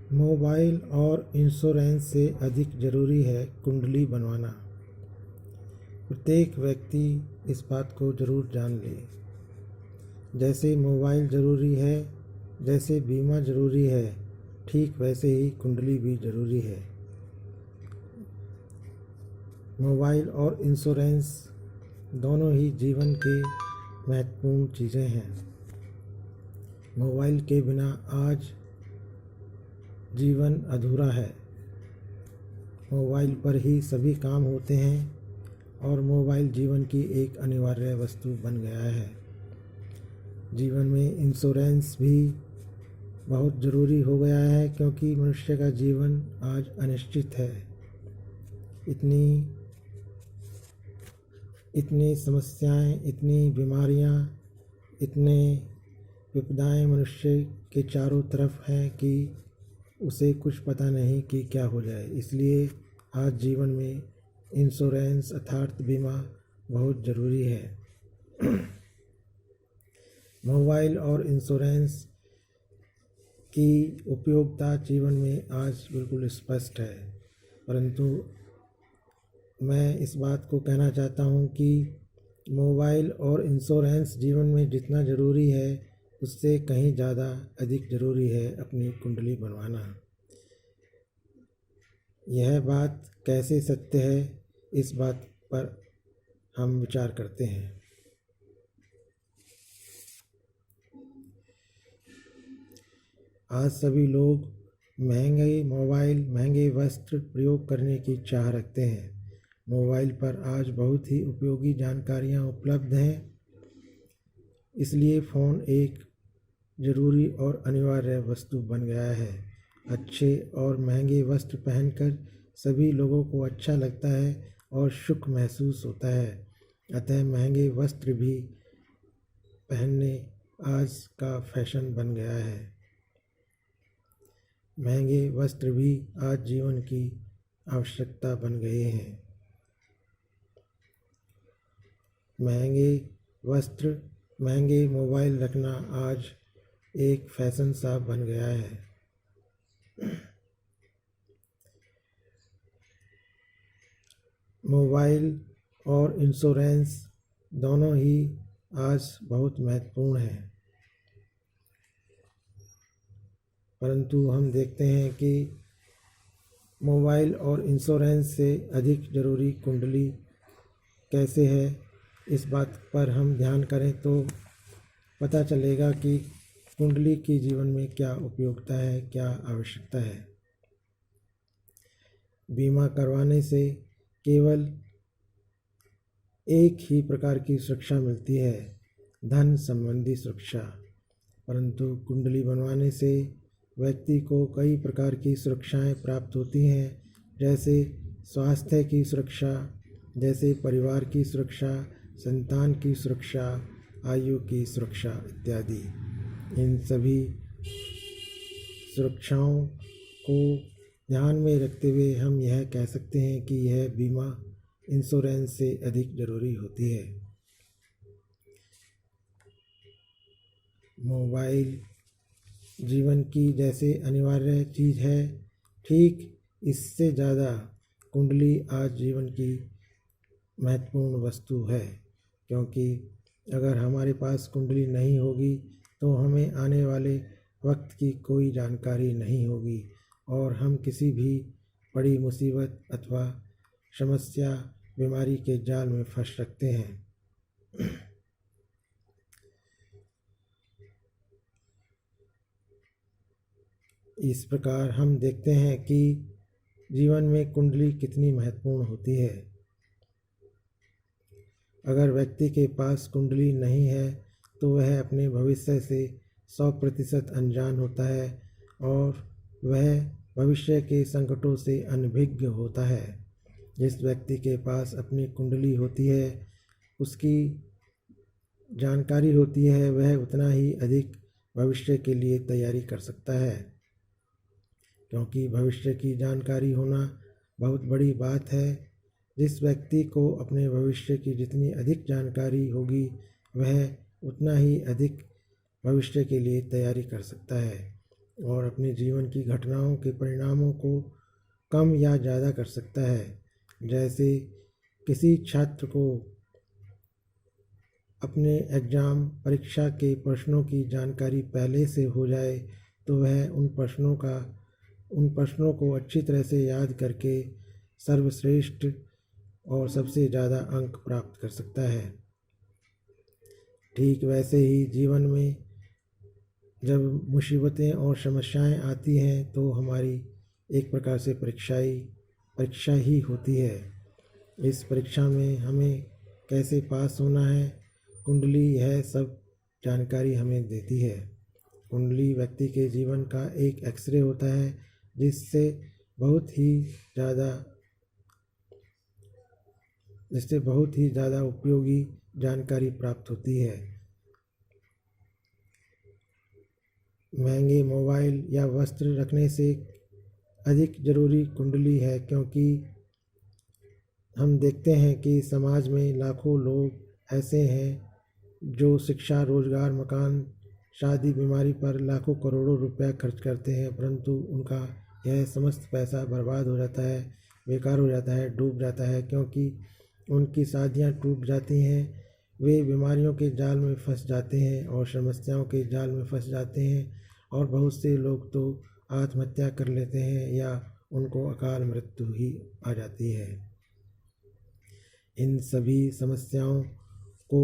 Mobile और insurance से अधिक ज़रूरी है कुंडली बनवाना। प्रत्येक व्यक्ति इस बात को ज़रूर जान ले। जैसे मोबाइल ज़रूरी है, जैसे बीमा ज़रूरी है, ठीक वैसे ही कुंडली भी ज़रूरी है। मोबाइल और इंश्योरेंस दोनों ही जीवन के महत्वपूर्ण चीज़ें हैं। मोबाइल के बिना आज जीवन अधूरा है। मोबाइल पर ही सभी काम होते हैं और मोबाइल जीवन की एक अनिवार्य वस्तु बन गया है। जीवन में इंश्योरेंस भी बहुत ज़रूरी हो गया है, क्योंकि मनुष्य का जीवन आज अनिश्चित है। इतनी समस्याएं, इतनी बीमारियां, इतने विपदाएं मनुष्य के चारों तरफ हैं कि उसे कुछ पता नहीं कि क्या हो जाए। इसलिए आज जीवन में इंश्योरेंस अर्थात बीमा बहुत ज़रूरी है। मोबाइल और इंश्योरेंस की उपयोगिता जीवन में आज बिल्कुल स्पष्ट है, परंतु मैं इस बात को कहना चाहता हूँ कि मोबाइल और इंश्योरेंस जीवन में जितना ज़रूरी है, उससे कहीं ज़्यादा अधिक ज़रूरी है अपनी कुंडली बनवाना। यह बात कैसे सत्य है, इस बात पर हम विचार करते हैं। आज सभी लोग महंगे मोबाइल, महंगे वस्त्र प्रयोग करने की चाह रखते हैं। मोबाइल पर आज बहुत ही उपयोगी जानकारियाँ उपलब्ध हैं, इसलिए फ़ोन एक ज़रूरी और अनिवार्य वस्तु बन गया है। अच्छे और महंगे वस्त्र पहनकर सभी लोगों को अच्छा लगता है और सुख महसूस होता है। अतः महंगे वस्त्र भी पहनने आज का फैशन बन गया है। महंगे वस्त्र भी आज जीवन की आवश्यकता बन गए हैं। महंगे वस्त्र, महंगे मोबाइल रखना आज एक फैशन सा बन गया है। मोबाइल और इंश्योरेंस दोनों ही आज बहुत महत्वपूर्ण हैं, परंतु हम देखते हैं कि मोबाइल और इंश्योरेंस से अधिक ज़रूरी कुंडली कैसे है। इस बात पर हम ध्यान करें तो पता चलेगा कि कुंडली की जीवन में क्या उपयोगिता है, क्या आवश्यकता है। बीमा करवाने से केवल एक ही प्रकार की सुरक्षा मिलती है, धन संबंधी सुरक्षा, परंतु कुंडली बनवाने से व्यक्ति को कई प्रकार की सुरक्षाएं प्राप्त होती हैं, जैसे स्वास्थ्य की सुरक्षा, जैसे परिवार की सुरक्षा, संतान की सुरक्षा, आयु की सुरक्षा इत्यादि। इन सभी सुरक्षाओं को ध्यान में रखते हुए हम यह कह सकते हैं कि यह बीमा इंश्योरेंस से अधिक ज़रूरी होती है। मोबाइल जीवन की जैसे अनिवार्य चीज़ है, ठीक इससे ज़्यादा कुंडली आज जीवन की महत्वपूर्ण वस्तु है, क्योंकि अगर हमारे पास कुंडली नहीं होगी तो हमें आने वाले वक्त की कोई जानकारी नहीं होगी और हम किसी भी बड़ी मुसीबत अथवा समस्या, बीमारी के जाल में फंस सकते हैं। इस प्रकार हम देखते हैं कि जीवन में कुंडली कितनी महत्वपूर्ण होती है। अगर व्यक्ति के पास कुंडली नहीं है तो वह अपने भविष्य से 100% अनजान होता है और वह भविष्य के संकटों से अनभिज्ञ होता है। जिस व्यक्ति के पास अपनी कुंडली होती है, उसकी जानकारी होती है, वह उतना ही अधिक भविष्य के लिए तैयारी कर सकता है, क्योंकि भविष्य की जानकारी होना बहुत बड़ी बात है। जिस व्यक्ति को अपने भविष्य की जितनी अधिक जानकारी होगी, वह उतना ही अधिक भविष्य के लिए तैयारी कर सकता है। और अपने जीवन की घटनाओं के परिणामों को कम या ज़्यादा कर सकता है। जैसे किसी छात्र को अपने एग्ज़ाम परीक्षा के प्रश्नों की जानकारी पहले से हो जाए तो वह उन प्रश्नों को अच्छी तरह से याद करके सर्वश्रेष्ठ और सबसे ज़्यादा अंक प्राप्त कर सकता है। ठीक वैसे ही जीवन में जब मुसीबतें और समस्याएं आती हैं तो हमारी एक प्रकार से परीक्षा ही होती है। इस परीक्षा में हमें कैसे पास होना है, कुंडली यह सब जानकारी हमें देती है। कुंडली व्यक्ति के जीवन का एक एक्सरे होता है जिससे बहुत ही ज़्यादा उपयोगी जानकारी प्राप्त होती है। महंगे मोबाइल या वस्त्र रखने से अधिक ज़रूरी कुंडली है, क्योंकि हम देखते हैं कि समाज में लाखों लोग ऐसे हैं जो शिक्षा, रोजगार, मकान, शादी, बीमारी पर लाखों करोड़ों रुपया खर्च करते हैं, परंतु उनका यह समस्त पैसा बर्बाद हो जाता है, बेकार हो जाता है, डूब जाता है, क्योंकि उनकी शादियां टूट जाती हैं, वे बीमारियों के जाल में फंस जाते हैं और समस्याओं के जाल में फंस जाते हैं, और बहुत से लोग तो आत्महत्या कर लेते हैं या उनको अकाल मृत्यु ही आ जाती है। इन सभी समस्याओं को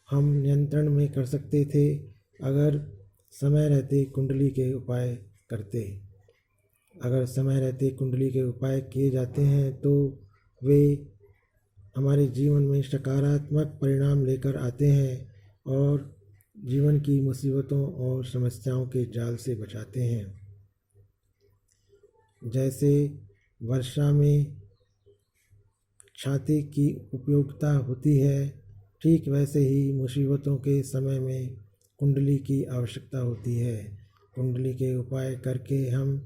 हम नियंत्रण में कर सकते थे अगर समय रहते कुंडली के उपाय करते। अगर समय रहते कुंडली के उपाय किए जाते हैं तो वे हमारे जीवन में सकारात्मक परिणाम लेकर आते हैं और जीवन की मुसीबतों और समस्याओं के जाल से बचाते हैं। जैसे वर्षा में छाते की उपयोगिता होती है, ठीक वैसे ही मुसीबतों के समय में कुंडली की आवश्यकता होती है। कुंडली के उपाय करके हम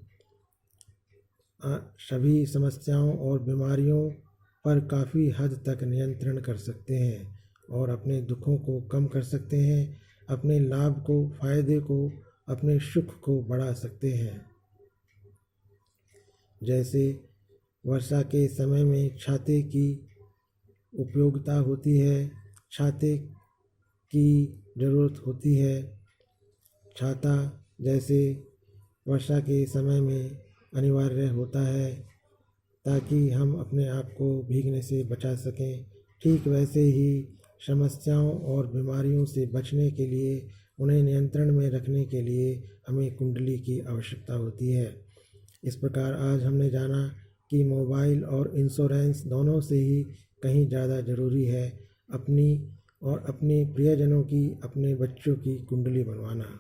सभी समस्याओं और बीमारियों पर काफ़ी हद तक नियंत्रण कर सकते हैं और अपने दुखों को कम कर सकते हैं, अपने लाभ को, फायदे को, अपने सुख को बढ़ा सकते हैं। जैसे वर्षा के समय में छाते की उपयोगिता होती है, छाते की ज़रूरत होती है। छाता जैसे वर्षा के समय में अनिवार्य होता है ताकि हम अपने आप को भीगने से बचा सकें। ठीक वैसे ही समस्याओं और बीमारियों से बचने के लिए, उन्हें नियंत्रण में रखने के लिए हमें कुंडली की आवश्यकता होती है। इस प्रकार आज हमने जाना कि मोबाइल और इंश्योरेंस दोनों से ही कहीं ज़्यादा ज़रूरी है अपनी और अपने प्रियजनों की, अपने बच्चों की कुंडली बनवाना।